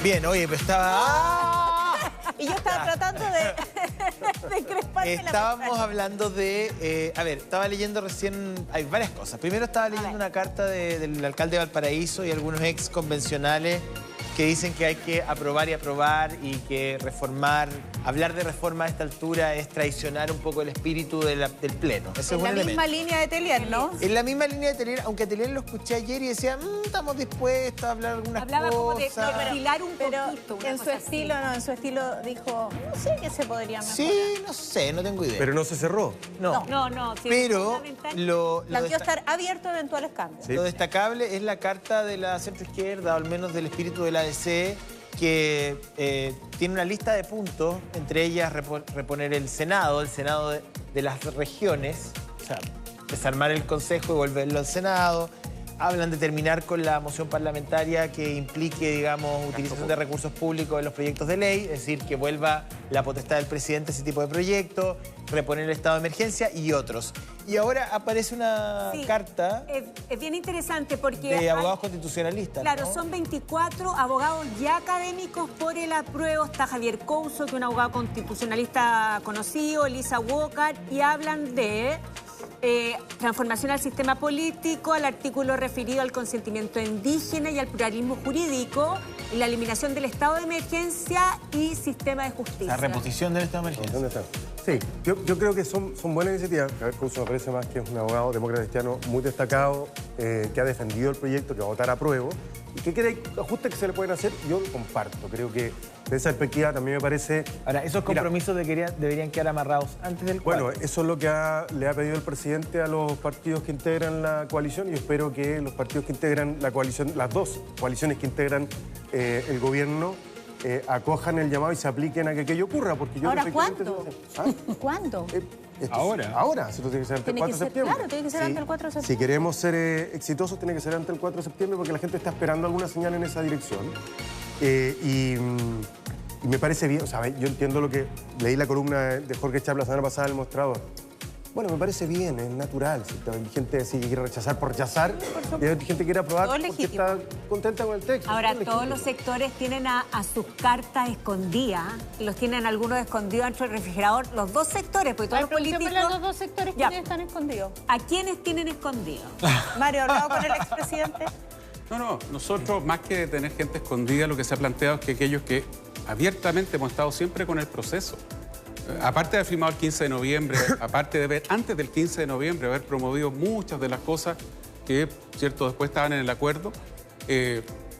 Bien, oye, pero estaba... Y yo estaba tratando de cresparme la Estábamos hablando de... a ver, estaba leyendo recién... Hay varias cosas. Primero estaba leyendo una carta del alcalde de Valparaíso y algunos ex convencionales que dicen que hay que aprobar y aprobar y que reformar... Hablar de reforma a esta altura es traicionar un poco el espíritu del Pleno. Ese es un la elemento. misma línea de Telier, ¿no? En la misma línea de Telier, aunque Telier lo escuché ayer y decía, estamos dispuestos a hablar algunas Hablaba como de cosas. perfilar un Pero poquito. Una en su cosa así. estilo, no, en su estilo dijo, no sé qué se podría mejorar. Sí, no sé, no tengo idea. Pero no se cerró. No. No. Sí, Pero lo Planteó estar abierto a eventuales cambios. Sí. Lo destacable es la carta de la centroizquierda, o al menos del espíritu de la ADC, que tiene una lista de puntos, entre ellas reponer el Senado de las regiones, o sea, desarmar el Consejo y volverlo al Senado. Hablan de terminar con la moción parlamentaria que implique, digamos, utilización de recursos públicos en los proyectos de ley, es decir, que vuelva la potestad del presidente a ese tipo de proyectos, reponer el estado de emergencia y otros. Y ahora aparece una carta Es bien interesante porque... de abogados constitucionalistas. Claro, ¿no? son 24 abogados ya académicos por el apruebo. Está Javier Couso, que es un abogado constitucionalista conocido, Elisa Walker, y hablan de transformación al sistema político, al artículo referido al consentimiento indígena y al pluralismo jurídico, y la eliminación del estado de emergencia y sistema de justicia. La reposición del estado de emergencia. ¿Dónde está? Sí, yo creo que son buenas iniciativas. Javier Couso me parece más que es un abogado demócrata cristiano muy destacado, que ha defendido el proyecto, que va a votar a apruebo. ¿Y qué cree? Ajustes que se le pueden hacer, yo comparto. Creo que de esa perspectiva también me parece... Ahora, esos compromisos deberían quedar amarrados antes del 4. Bueno, eso es lo que le ha pedido el presidente a los partidos que integran la coalición, y yo espero que los partidos que integran la coalición, las dos coaliciones que integran el gobierno, acojan el llamado y se apliquen a que aquello ocurra. Porque yo ¿Ahora efectivamente... cuándo? ¿Cuándo? Ahora, eso tiene que ser antes del 4 de septiembre. Claro, tiene que ser antes del 4 de septiembre. Si queremos ser exitosos, tiene que ser antes del 4 de septiembre porque la gente está esperando alguna señal en esa dirección. Y me parece bien, o sea, yo entiendo lo que... Leí la columna de Jorge Chap la semana pasada en El Mostrador. Bueno, me parece bien, es natural. Si hay gente que quiere rechazar por rechazar, y hay gente que quiere aprobar Todo porque legítimo. está contenta con el texto. Ahora, Todo todos legítimo. los sectores tienen a sus cartas escondidas, los tienen algunos escondidos dentro del refrigerador, los dos sectores, porque todos los políticos... los dos sectores Ya. que están escondidos. ¿A quiénes tienen escondidos? Mario, ¿hablado con el expresidente? No, nosotros más que tener gente escondida, lo que se ha planteado es que aquellos que abiertamente hemos estado siempre con el proceso, aparte de haber firmado el 15 de noviembre, aparte de haber, antes del 15 de noviembre, haber promovido muchas de las cosas que, cierto, después estaban en el acuerdo,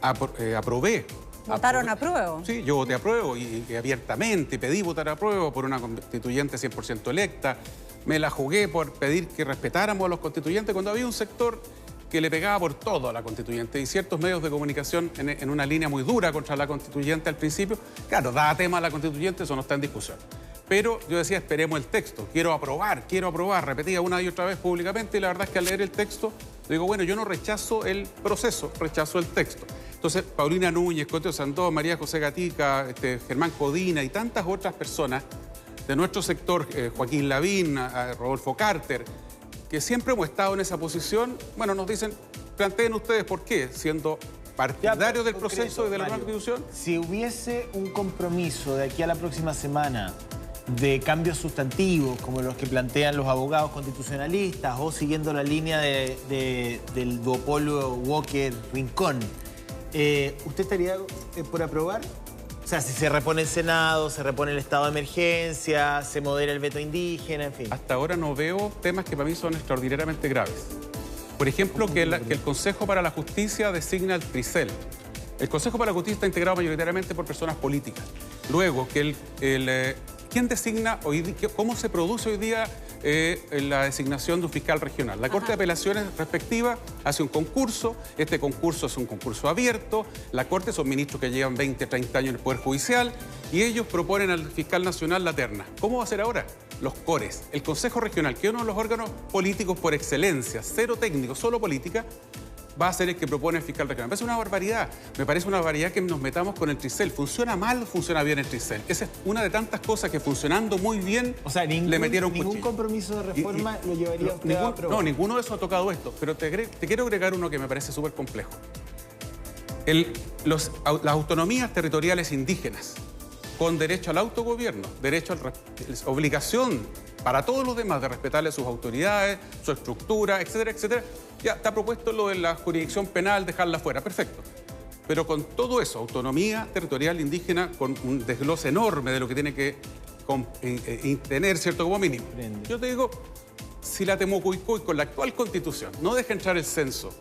aprobé. ¿Votaron a prueba? Sí, yo voté a prueba y abiertamente pedí votar a prueba por una constituyente 100% electa. Me la jugué por pedir que respetáramos a los constituyentes cuando había un sector que le pegaba por todo a la constituyente y ciertos medios de comunicación en una línea muy dura contra la constituyente al principio. Claro, daba tema a la constituyente, eso no está en discusión. Pero yo decía, esperemos el texto, quiero aprobar, repetía una y otra vez públicamente, y la verdad es que al leer el texto, digo, bueno, yo no rechazo el proceso, rechazo el texto. Entonces, Paulina Núñez, Coteo Sandó, María José Gatica, Germán Codina y tantas otras personas de nuestro sector, Joaquín Lavín, Rodolfo Carter, que siempre hemos estado en esa posición, bueno, nos dicen, planteen ustedes por qué, siendo partidarios del proceso y de la nueva Constitución. Si hubiese un compromiso de aquí a la próxima semana de cambios sustantivos, como los que plantean los abogados constitucionalistas, o siguiendo la línea del duopolio Walker-Rincón, ¿usted estaría por aprobar? O sea, si se repone el Senado, se repone el estado de emergencia, se modera el veto indígena, en fin. Hasta ahora no veo temas que para mí son extraordinariamente graves. Por ejemplo, que el Consejo para la Justicia designa el TRICEL. El Consejo para la Justicia está integrado mayoritariamente por personas políticas. Luego, que ¿quién designa hoy día, cómo se produce hoy día la designación de un fiscal regional? La Corte de Apelaciones respectiva hace un concurso, este concurso es un concurso abierto, la Corte son ministros que llevan 20, 30 años en el Poder Judicial y ellos proponen al fiscal nacional la terna. ¿Cómo va a ser ahora? Los CORES, el Consejo Regional, que es uno de los órganos políticos por excelencia, cero técnico, solo política, va a ser el que propone el fiscal regional. Me parece una barbaridad. Me parece una barbaridad que nos metamos con el TRICEL. ¿Funciona mal o funciona bien el TRICEL? Esa es una de tantas cosas que funcionando muy bien, O sea, le metieron ningún cuchillo. compromiso de reforma lo llevaría usted a aprobar. No, ninguno de esos ha tocado esto. Pero te quiero agregar uno que me parece súper complejo. las autonomías territoriales indígenas, con derecho al autogobierno, obligación para todos los demás de respetarle sus autoridades, su estructura, etcétera, etcétera. Ya está propuesto lo de la jurisdicción penal, dejarla fuera, perfecto. Pero con todo eso, autonomía territorial indígena, con un desglose enorme de lo que tiene que tener, ¿cierto?, como mínimo. Yo te digo, si la Temucuicui con la actual constitución no deja entrar el censo,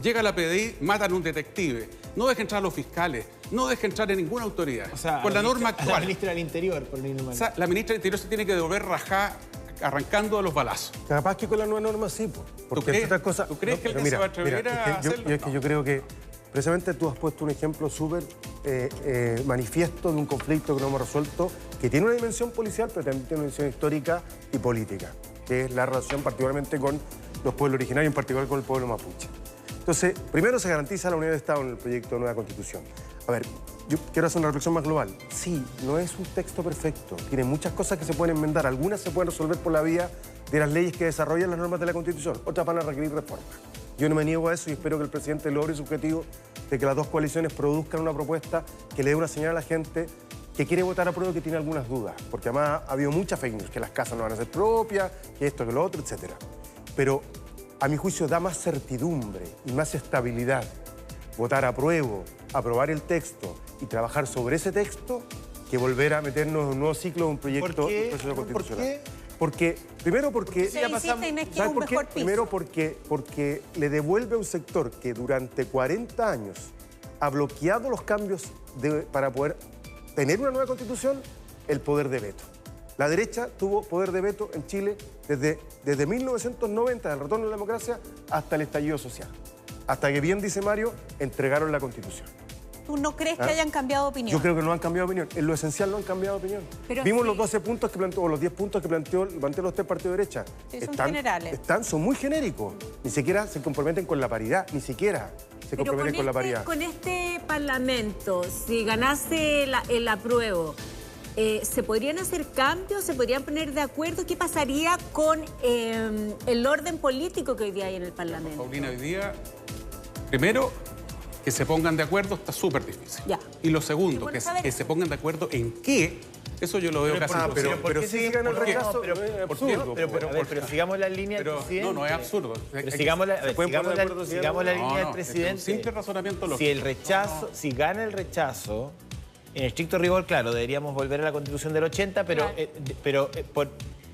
llega la PDI, matan a un detective, no deja entrar a los fiscales, no deja entrar en ninguna autoridad. O sea, con la norma actual. La ministra del Interior, por ir o sea, la ministra del Interior se tiene que devolver rajá arrancando a los balazos. Capaz que con la nueva norma sí, porque otras cosas. ¿Tú crees que alguien se va a atrever a hacerlo? Es que yo creo que precisamente tú has puesto un ejemplo súper manifiesto de un conflicto que no hemos resuelto, que tiene una dimensión policial, pero también tiene una dimensión histórica y política, que es la relación particularmente con los pueblos originarios, en particular con el pueblo mapuche. Entonces, primero se garantiza la unidad de Estado en el proyecto de nueva Constitución. A ver, yo quiero hacer una reflexión más global. Sí, no es un texto perfecto. Tiene muchas cosas que se pueden enmendar. Algunas se pueden resolver por la vía de las leyes que desarrollan las normas de la Constitución. Otras van a requerir reformas. Yo no me niego a eso y espero que el presidente logre su objetivo de que las dos coaliciones produzcan una propuesta que le dé una señal a la gente que quiere votar a prueba y que tiene algunas dudas. Porque además ha habido muchas fake news, que las casas no van a ser propias, que esto, que lo otro, etc. Pero a mi juicio da más certidumbre y más estabilidad votar a prueba, aprobar el texto y trabajar sobre ese texto que volver a meternos en un nuevo ciclo de un proyecto de proceso constitucional. ¿Por qué? Primero porque... ¿Sabes por qué? Primero porque le devuelve a un sector que durante 40 años ha bloqueado los cambios para poder tener una nueva constitución, el poder de veto. La derecha tuvo poder de veto en Chile desde 1990, del retorno de la democracia, hasta el estallido social. Hasta que, bien dice Mario, entregaron la Constitución. ¿Tú no crees que hayan cambiado de opinión? Yo creo que no han cambiado de opinión. En lo esencial no han cambiado de opinión. Pero vimos los 12 puntos que planteó, o los 10 puntos que planteó los tres partidos de derecha. Sí, son generales. Son muy genéricos. Ni siquiera se comprometen con la paridad. Ni siquiera se comprometen con la paridad. Con este Parlamento, si ganase el apruebo, ¿se podrían hacer cambios? ¿Se podrían poner de acuerdo? ¿Qué pasaría con el orden político que hoy día hay en el Parlamento? Paulina, hoy día, primero, que se pongan de acuerdo está súper difícil. Ya. Y lo segundo, que se pongan de acuerdo en qué, eso yo lo veo casi imposible. Pero si ganan el rechazo, pero sigamos la línea del presidente. No es absurdo. Pero sigamos la línea del presidente. Un simple razonamiento lógico. Si el rechazo, si gana el rechazo, en estricto rigor, claro, deberíamos volver a la Constitución del 80, pero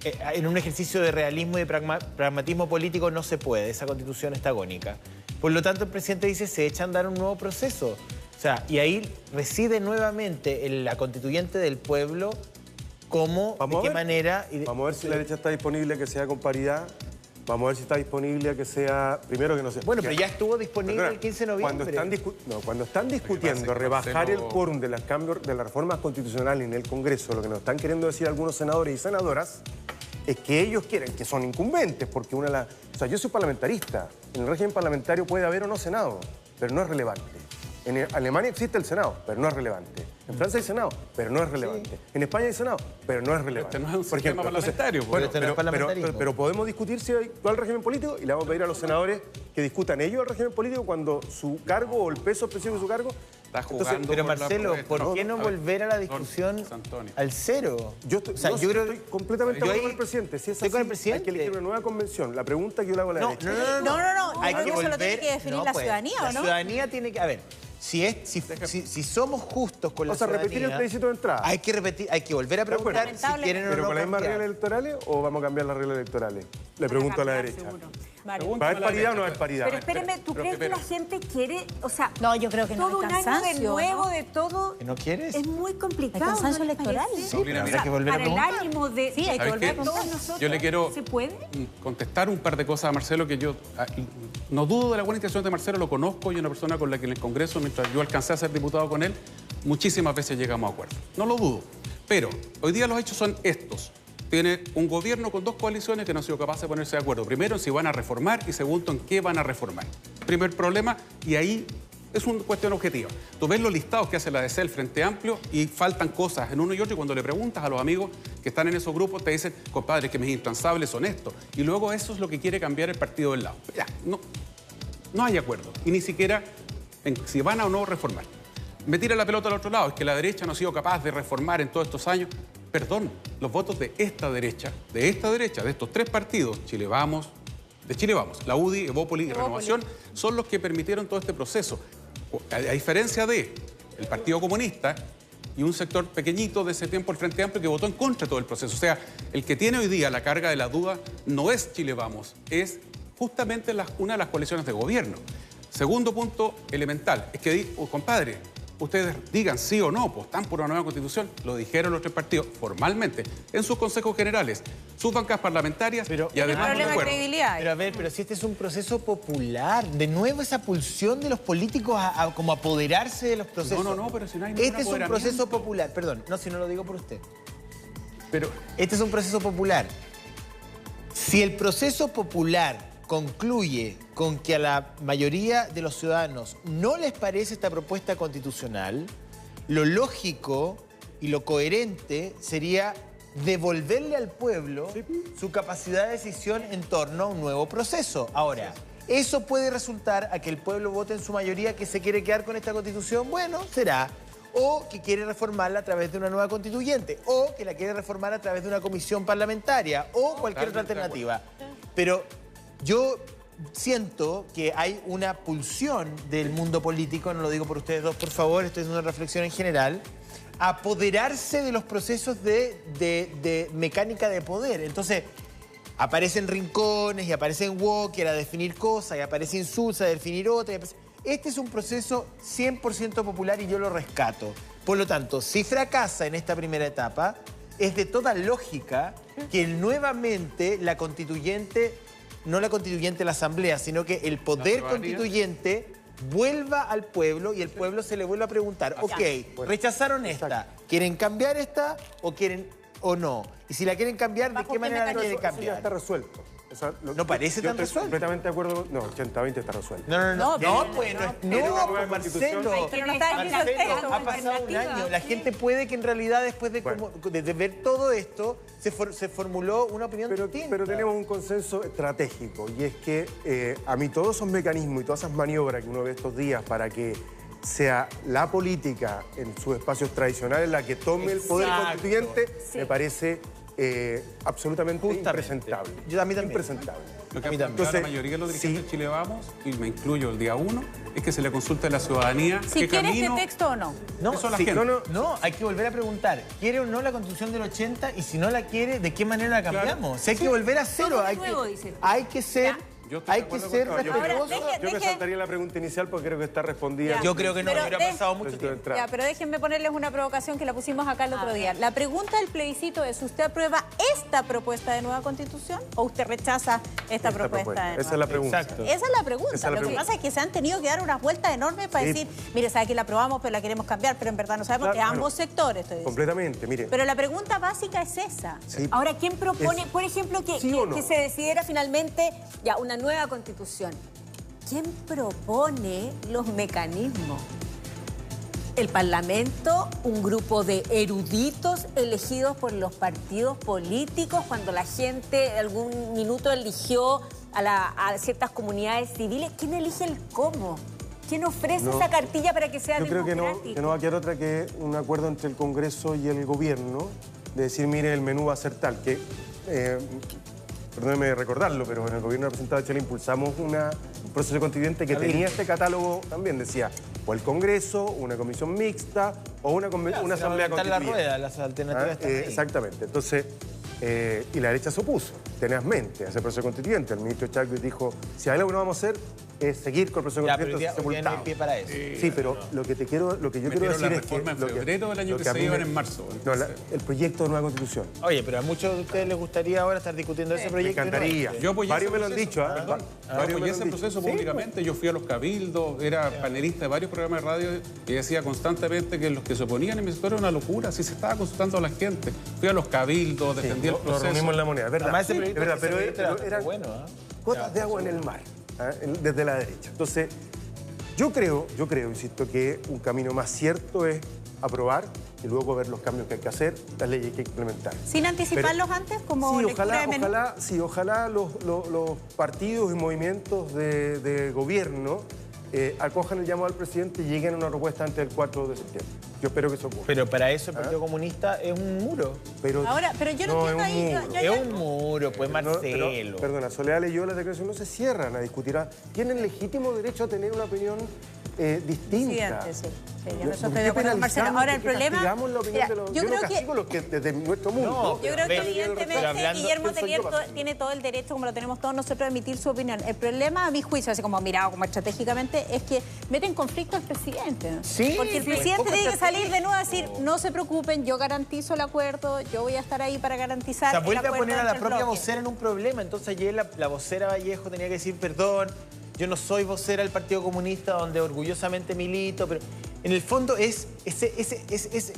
en un ejercicio de realismo y de pragmatismo político no se puede. Esa Constitución está agónica. Por lo tanto, el presidente dice, se echa a andar un nuevo proceso. O sea, y ahí reside nuevamente la constituyente del pueblo, cómo, de qué manera... Vamos a ver si la derecha está disponible a que sea con paridad. Vamos a ver si está disponible a que sea... Primero que no sé... Bueno, pero ya estuvo disponible el 15 de noviembre. Cuando están discutiendo rebajar el quórum de las reformas constitucionales en el Congreso, lo que nos están queriendo decir algunos senadores y senadoras es que ellos quieren, que son incumbentes, porque o sea, yo soy parlamentarista. En el régimen parlamentario puede haber o no Senado, pero no es relevante. En Alemania existe el Senado, pero no es relevante. En Francia hay Senado, pero no es relevante. Sí. En España hay Senado, pero no es relevante. Este no es un sistema parlamentario. Pero podemos discutir si hay actual régimen político y le vamos a pedir a los senadores que discutan ellos el régimen político cuando su cargo o el peso específico de su cargo... Pero Marcelo, ¿por qué no volver a la discusión al cero? Yo estoy completamente de acuerdo con el presidente. Si es así, hay que elegir una nueva convención. La pregunta que yo le hago a la derecha. No. Hay que volver, lo tiene que definir la ciudadanía, ¿o no? La ciudadanía tiene que... A ver, si somos justos con la ciudadanía... repetir el plebiscito de entrada. Hay que volver a preguntar si quieren o no. ¿Pero con las mismas reglas electorales o vamos a cambiar las reglas electorales? Le pregunto a la derecha. ¿Va a haber paridad o no va a haber paridad? Pero espéreme, ¿tú crees que la gente quiere, o sea, no, yo creo que no, todo un año de nuevo, de todo? ¿No quieres? Es muy complicado. ¿Hay cansancio electoral? Sí, pero habrá que volver a preguntar. Para el ánimo de... Sí, hay que volver a preguntar. Yo le quiero contestar un par de cosas a Marcelo, que yo no dudo de la buena intención de Marcelo, lo conozco, y una persona con la que en el Congreso, mientras yo alcancé a ser diputado con él, muchísimas veces llegamos a acuerdos. No lo dudo. Pero hoy día los hechos son estos. Tiene un gobierno con dos coaliciones que no han sido capaces de ponerse de acuerdo. Primero, en si van a reformar, y segundo, en qué van a reformar. Primer problema, y ahí es una cuestión objetiva. Tú ves los listados que hace la DC, el Frente Amplio, y faltan cosas en uno y otro, y cuando le preguntas a los amigos que están en esos grupos, te dicen, compadre, que mis intransables son estos. Y luego eso es lo que quiere cambiar el partido del lado. Ya, no hay acuerdo, y ni siquiera en si van a o no reformar. me tira la pelota al otro lado, es que la derecha no ha sido capaz de reformar en todos estos años. Perdón, los votos de esta derecha, de estos tres partidos, Chile Vamos, la UDI, Evópoli y Renovación, son los que permitieron todo este proceso. A diferencia del Partido Comunista y un sector pequeñito de ese tiempo, el Frente Amplio, que votó en contra de todo el proceso. O sea, el que tiene hoy día la carga de la duda no es Chile Vamos, es justamente una de las coaliciones de gobierno. Segundo punto elemental, es que, compadre, ustedes digan sí o no, pues están por una nueva constitución, lo dijeron los tres partidos formalmente en sus consejos generales, sus bancas parlamentarias y además problema de credibilidad. Pero a ver, pero si este es un proceso popular, de nuevo esa pulsión de los políticos a como apoderarse de los procesos. No, pero si no hay ningún Este es un proceso apoderamiento. popular, perdón, no, si no lo digo por usted. Pero Este es un proceso popular. Si el proceso popular concluye con que a la mayoría de los ciudadanos no les parece esta propuesta constitucional, lo lógico y lo coherente sería devolverle al pueblo su capacidad de decisión en torno a un nuevo proceso. Ahora, ¿eso puede resultar a que el pueblo vote en su mayoría que se quiere quedar con esta constitución? Bueno, será. O que quiere reformarla a través de una nueva constituyente, o que la quiere reformar a través de una comisión parlamentaria, o cualquier otra alternativa. Pero yo siento que hay una pulsión del mundo político, no lo digo por ustedes dos, por favor, esto es una reflexión en general, a apoderarse de los procesos de mecánica de poder. Entonces, aparecen rincones y aparecen Walker a definir cosas, y aparece Insulza a definir otras. Este es un proceso 100% popular y yo lo rescato. Por lo tanto, si fracasa en esta primera etapa, es de toda lógica que nuevamente la constituyente, no la constituyente la asamblea, sino que el poder constituyente vuelva al pueblo y el pueblo se le vuelva a preguntar, ok, rechazaron esta, ¿quieren cambiar esta o quieren o no? Y si la quieren cambiar, ¿de qué manera la quieren Eso ya cambiar? está resuelto. O sea, ¿No parece tan estoy resuelto? completamente de acuerdo. No, 80-20 está resuelto. No, pero- pues no, Pero una nueva pues, constitución- Marcelo. Pero no está escrito el Marcelo, texto, ha pasado un año. La gente puede que en realidad después de, Bueno. de ver todo esto se formuló una opinión distinta. Pero tenemos un consenso estratégico y es que a mí todos esos mecanismos y todas esas maniobras que uno ve estos días para que sea la política en sus espacios tradicionales la que tome el poder Exacto. constituyente, me parece absolutamente Justamente. impresentable. Yo a mí también. Impresentable. lo que A mí ha planteado también. la Entonces, mayoría de los dirigentes sí. de Chile Vamos, y me incluyo el día 1, es que se le consulte a la ciudadanía Si qué quiere camino... este texto o no. No, Eso la sí, gente. no, hay que volver a preguntar, ¿quiere o no la Constitución del 80? Y si no la quiere, ¿de qué manera la cambiamos? Si hay que volver a cero, Todo de hay nuevo, que, dice. hay que ser, Yo estoy de hay que acuerdo ser con todo. respetuoso. Ahora, Yo me deje- saltaría la pregunta inicial porque creo que está respondida. Yo creo que no, Pero hubiera de- pasado mucho Necesito tiempo. entrar. Ya, pero déjenme ponerles una provocación que la pusimos acá el otro día. La pregunta del plebiscito es, ¿usted aprueba esta propuesta de nueva constitución o usted rechaza esta propuesta de nueva? Esa es la pregunta. Exacto. Esa es la pregunta. Esa es la Lo que pregunta. pasa es que se han tenido que dar unas vueltas enormes para Sí. decir, mire, sabe que la aprobamos, pero la queremos cambiar, pero en verdad no sabemos, Claro, de ambos bueno, sectores, estoy diciendo. Completamente, mire. Pero la pregunta básica es esa. Sí. Ahora, ¿quién propone, por ejemplo, ¿Sí o no? que se decidiera finalmente ya una nueva constitución? ¿Quién propone los mecanismos? ¿El Parlamento? ¿Un grupo de eruditos elegidos por los partidos políticos cuando la gente en algún minuto eligió a ciertas comunidades civiles? ¿Quién elige el cómo? ¿Quién ofrece No. esa cartilla para que sea Yo creo democrático? que no va a quedar otra que un acuerdo entre el Congreso y el Gobierno de decir, mire, el menú va a ser tal, que, perdóneme recordarlo, pero en el Gobierno representado de Chile impulsamos un proceso constituyente que tenía este catálogo también, decía, o el Congreso, una comisión mixta, o una asamblea Inventar la constituyente. rueda, las alternativas están ahí. Exactamente. Entonces, y la derecha se opuso tenazmente a ese proceso constituyente. El ministro Chadwick dijo, si hay algo que no vamos a hacer es seguir con el proceso Ya, pero hoy constituyente día no hay sepultado. pie para eso. Sí, pero lo que yo quiero Metieron decir la es que... reforma en lo febrero del año lo que a se mí iban me- en marzo. No, Entonces, el proyecto de nueva constitución. Oye, pero a muchos de ustedes les gustaría ahora estar discutiendo ese Me proyecto. encantaría. Yo apoyé Varios ese me lo han proceso. dicho, ¿ah? Perdón. Varios Yo me apoyé lo han ese dicho. proceso Sí, públicamente. Yo fui a los cabildos, era panelista de varios programas de radio y decía constantemente que los que se oponían en mi sector era una locura. Así se estaba consultando a la gente. Fui a los cabildos, defendí el Nos proceso. reunimos en la moneda, es verdad. Además, ese Sí, proyecto, es verdad, ese pero proyecto era eran bueno, ¿ah? gotas de agua en el mar, ¿ah? Desde la derecha. Entonces, yo creo, insisto, que un camino más cierto es aprobar y luego ver los cambios que hay que hacer, las leyes que hay que implementar. Sin anticiparlos antes, como Sí, lectura de menú. ojalá los partidos y movimientos de gobierno acojan el llamado al presidente y lleguen a una propuesta antes del 4 de septiembre. Yo espero que eso ocurra. Pero para eso el Partido Comunista es un muro. Ahora, pero yo no entiendo ahí... Es un muro, pues, Marcelo. Perdona, Soledad leyó las declaraciones, no se cierran a discutir. Tienen legítimo derecho a tener una opinión distinta. Sí, yo estoy de acuerdo con Marcelo. Ahora, el problema... La opinión de los, yo no castigo los que desde nuestro mundo... Yo creo que evidentemente Guillermo Tellier tiene todo el derecho, como lo tenemos todos nosotros, a emitir su opinión. El problema, a mi juicio, así como mirado como estratégicamente, es que mete en conflicto al presidente. Sí. Porque el presidente tiene que salir de nuevo a decir, no se preocupen, yo garantizo el acuerdo, yo voy a estar ahí para garantizar el acuerdo. O sea, vuelve a poner a la entre el propia bloque. vocera en un problema. Entonces ayer la vocera Vallejo tenía que decir, perdón, yo no soy vocera del Partido Comunista, donde orgullosamente milito, pero en el fondo es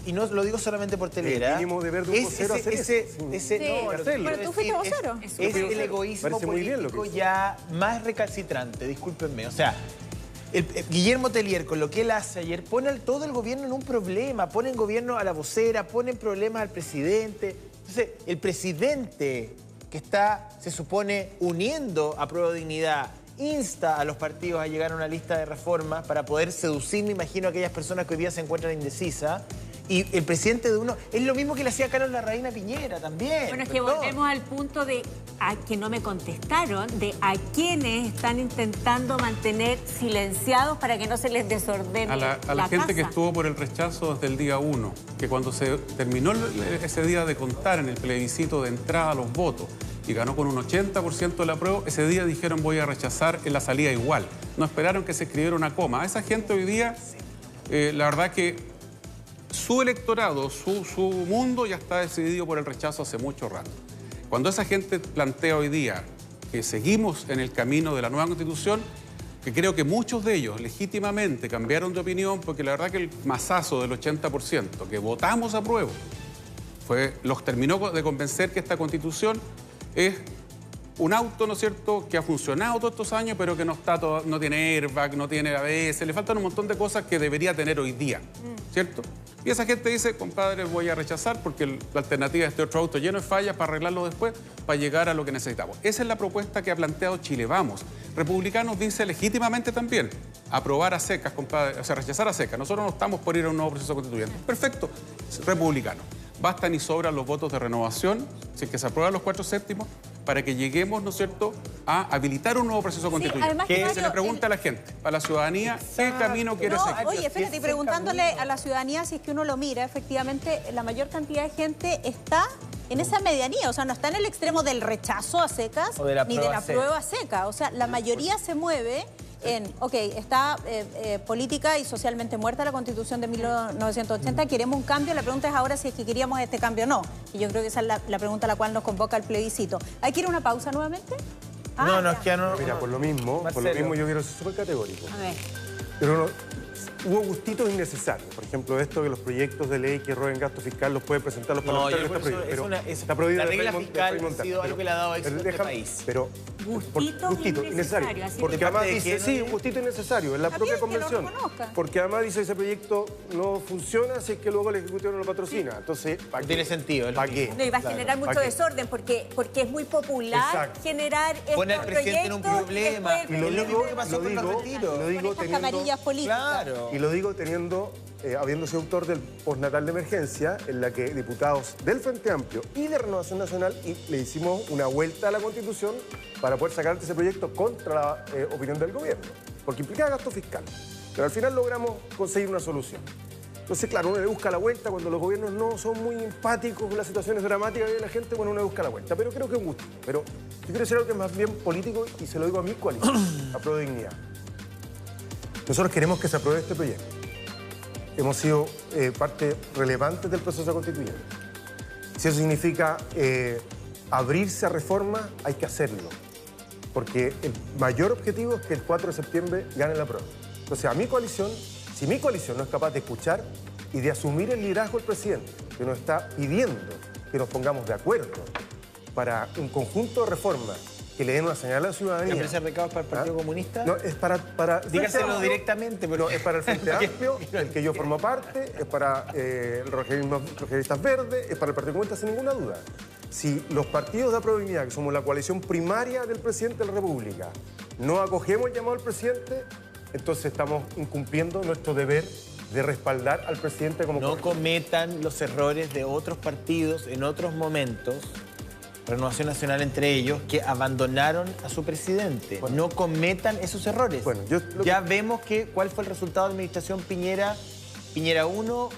y no lo digo solamente por Telera. El mínimo deber de un vocero hacer Pero tú fuiste vocero. Es el egoísmo político ya más recalcitrante, discúlpenme. O sea, Guillermo Tellier, con lo que él hace ayer, pone todo el gobierno en un problema, pone en gobierno a la vocera, pone en problemas al presidente. Entonces, el presidente que está, se supone, uniendo a Prueba de Dignidad, insta a los partidos a llegar a una lista de reformas para poder seducir, me imagino, a aquellas personas que hoy día se encuentran indecisas. Y el presidente de uno es lo mismo que le hacía Carlos Larraín a Piñera también. Bueno, es que volvemos al punto de, a que no me contestaron, de a quienes están intentando mantener silenciados para que no se les desordene a la gente casa. que estuvo por el rechazo desde el día 1, que cuando se terminó ese día de contar en el plebiscito de entrada a los votos y ganó con un 80% de la apruebo, ese día dijeron voy a rechazar en la salida igual. No esperaron que se escribiera una coma. A esa gente hoy día, la verdad que su electorado, su mundo ya está decidido por el rechazo hace mucho rato. Cuando esa gente plantea hoy día que seguimos en el camino de la nueva Constitución, que creo que muchos de ellos legítimamente cambiaron de opinión, porque la verdad que el masazo del 80% que votamos a prueba los terminó de convencer que esta Constitución es un auto, ¿no es cierto?, que ha funcionado todos estos años, pero que no tiene airbag, no tiene ABS, le faltan un montón de cosas que debería tener hoy día, ¿cierto? Y esa gente dice, compadre, voy a rechazar porque la alternativa es este otro auto lleno de fallas para arreglarlo después, para llegar a lo que necesitamos. Esa es la propuesta que ha planteado Chile Vamos. Republicanos dice legítimamente también, aprobar a secas, compadre, o sea, rechazar a secas. Nosotros no estamos por ir a un nuevo proceso constituyente. Perfecto, republicano. Bastan y sobran los votos de renovación, si es que se aprueban los 4/7, para que lleguemos, ¿no es cierto?, a habilitar un nuevo proceso constituyente. además Que que se le pregunta a la gente, a la ciudadanía, ¿qué camino quiere seguir? Oye, espérate, y preguntándole a la ciudadanía, si es que uno lo mira, efectivamente, la mayor cantidad de gente está en esa medianía, o sea, no está en el extremo del rechazo a secas, ni de la prueba seca. O sea, la mayoría se mueve en, está política y socialmente muerta la Constitución de 1980, queremos un cambio, la pregunta es ahora si es que queríamos este cambio o no. Y yo creo que esa es la pregunta a la cual nos convoca el plebiscito. ¿Hay que ir a una pausa nuevamente? No, es que ya no... Mira, por lo mismo yo quiero ser súper categórico. A ver. Pero hubo gustitos innecesarios. Por ejemplo, esto que los proyectos de ley que roben gasto fiscal los pueden presentar los parlamentarios. Está prohibido. La regla fiscal ha sido algo que le ha dado éxito a este país. Pero Gustito innecesario. Porque además dice, sí, un gustito innecesario, en la propia convención. Porque además dice ese proyecto no funciona si es que luego el Ejecutivo no lo patrocina. Entonces, ¿para qué? Tiene sentido. ¿Para qué? No, y va a generar mucho desorden porque es muy popular generar estos pone al presidente en un problema. Y lo mismo que pasó con los retiros. Lo digo estas camarillas políticas. Claro. Y lo digo habiendo sido autor del postnatal de emergencia, en la que diputados del Frente Amplio y de Renovación Nacional le hicimos una vuelta a la Constitución para poder sacar ese proyecto contra la opinión del gobierno, porque implicaba gasto fiscal. Pero al final logramos conseguir una solución. Entonces, claro, uno le busca la vuelta cuando los gobiernos no son muy empáticos con las situaciones dramáticas de la gente, bueno, uno le busca la vuelta. Pero creo que es un gusto. Pero yo quiero decir algo que es más bien político y se lo digo a mi coalición, a Prueba de Dignidad. Nosotros queremos que se apruebe este proyecto. Hemos sido parte relevante del proceso constituyente. Si eso significa abrirse a reformas, hay que hacerlo. Porque el mayor objetivo es que el 4 de septiembre gane la prueba. Entonces, a mi coalición, si mi coalición no es capaz de escuchar y de asumir el liderazgo del presidente, que nos está pidiendo que nos pongamos de acuerdo para un conjunto de reformas que le den una señal a la ciudadanía. ¿La empresa de recados para el Partido Comunista? No, es para dígaselo directamente. Pero es para el Frente Amplio, el que yo formo parte, es para el Rojeristas Verdes, es para el Partido Comunista, sin ninguna duda. Si los partidos de Prueba de Dignidad, que somos la coalición primaria del presidente de la República, no acogemos el llamado al presidente, entonces estamos incumpliendo nuestro deber de respaldar al presidente como no cometan los errores de otros partidos en otros momentos, Renovación Nacional entre ellos, que abandonaron a su presidente. Bueno, no cometan esos errores. Bueno, ya vemos cuál fue el resultado de la administración Piñera 1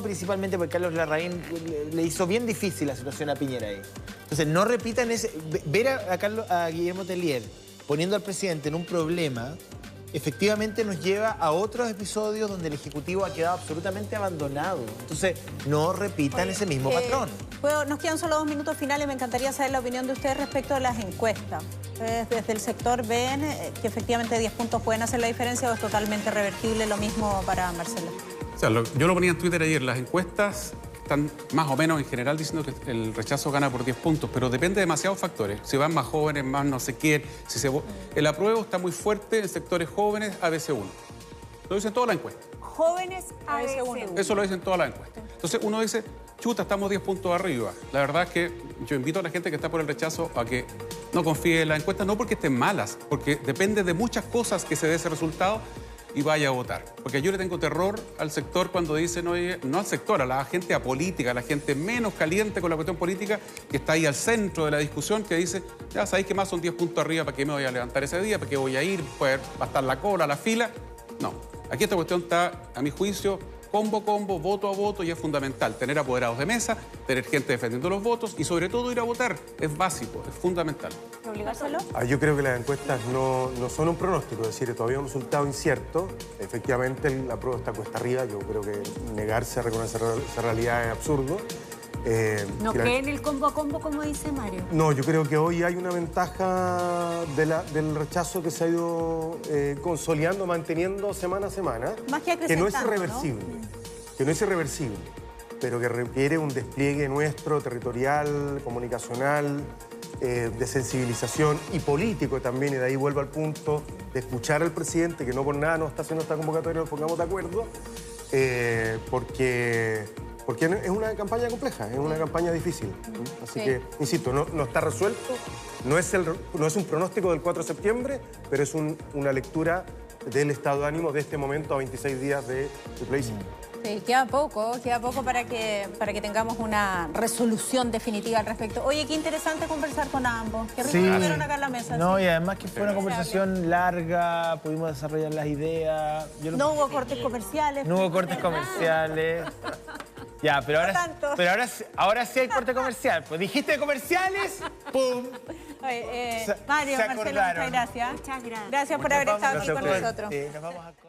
principalmente porque Carlos Larraín le hizo bien difícil la situación a Piñera ahí. Entonces, no repitan ver a Guillermo Tellier poniendo al presidente en un problema, efectivamente nos lleva a otros episodios donde el Ejecutivo ha quedado absolutamente abandonado. Entonces, no repitan ese mismo patrón. Nos quedan solo 2 minutos finales. Me encantaría saber la opinión de ustedes respecto a las encuestas. Desde el sector ven que efectivamente 10 puntos pueden hacer la diferencia o es totalmente revertible. Lo mismo para Marcelo. O sea, yo lo ponía en Twitter ayer. Las encuestas están más o menos en general diciendo que el rechazo gana por 10 puntos, pero depende de demasiados factores. Si van más jóvenes, más no sé quién, el apruebo está muy fuerte en sectores jóvenes, ABC1. Lo dicen todas las encuestas. Jóvenes, ABC1. Eso lo dicen todas las encuestas. Entonces uno dice, chuta, estamos 10 puntos arriba. La verdad es que yo invito a la gente que está por el rechazo a que no confíe en las encuestas, no porque estén malas, porque depende de muchas cosas que se dé ese resultado y vaya a votar. Porque yo le tengo terror al sector cuando dicen, oye, no al sector, a la gente apolítica, a la gente menos caliente con la cuestión política, que está ahí al centro de la discusión, que dice, ya sabéis que más son 10 puntos arriba, ¿para qué me voy a levantar ese día? ¿Para qué voy a ir? ¿Va a estar la cola, la fila? No. Aquí esta cuestión está, a mi juicio, combo, voto a voto, y es fundamental tener apoderados de mesa, tener gente defendiendo los votos y sobre todo ir a votar. Es básico, es fundamental. ¿Obligárselo? Yo creo que las encuestas no son un pronóstico, es decir, todavía un resultado incierto. Efectivamente, la prueba está cuesta arriba. Yo creo que negarse a reconocer esa realidad es absurdo. ¿No cree en el combo a combo, como dice Mario? No, yo creo que hoy hay una ventaja del rechazo que se ha ido consolidando, manteniendo semana a semana. Más que no es irreversible, que no es irreversible, pero que requiere un despliegue nuestro, territorial, comunicacional, de sensibilización y político también, y de ahí vuelvo al punto de escuchar al presidente, que no por nada nos está haciendo esta convocatoria, nos pongamos de acuerdo, porque es una campaña compleja, es una campaña difícil. Así que, insisto, no está resuelto, no es un pronóstico del 4 de septiembre, pero es una lectura del estado de ánimo de este momento a 26 días de plebiscito. Sí, queda poco para que tengamos una resolución definitiva al respecto. Oye, qué interesante conversar con ambos. Qué rico que estuvieron acá en la mesa. No, y además que fue una conversación larga, pudimos desarrollar las ideas. No hubo cortes comerciales. No hubo cortes comerciales. Ya, pero ahora sí hay corte comercial. Pues dijiste comerciales, ¡pum! Mario, Marcelo, muchas gracias. Muchas gracias. Gracias por haber estado aquí con nosotros. Nos vamos a...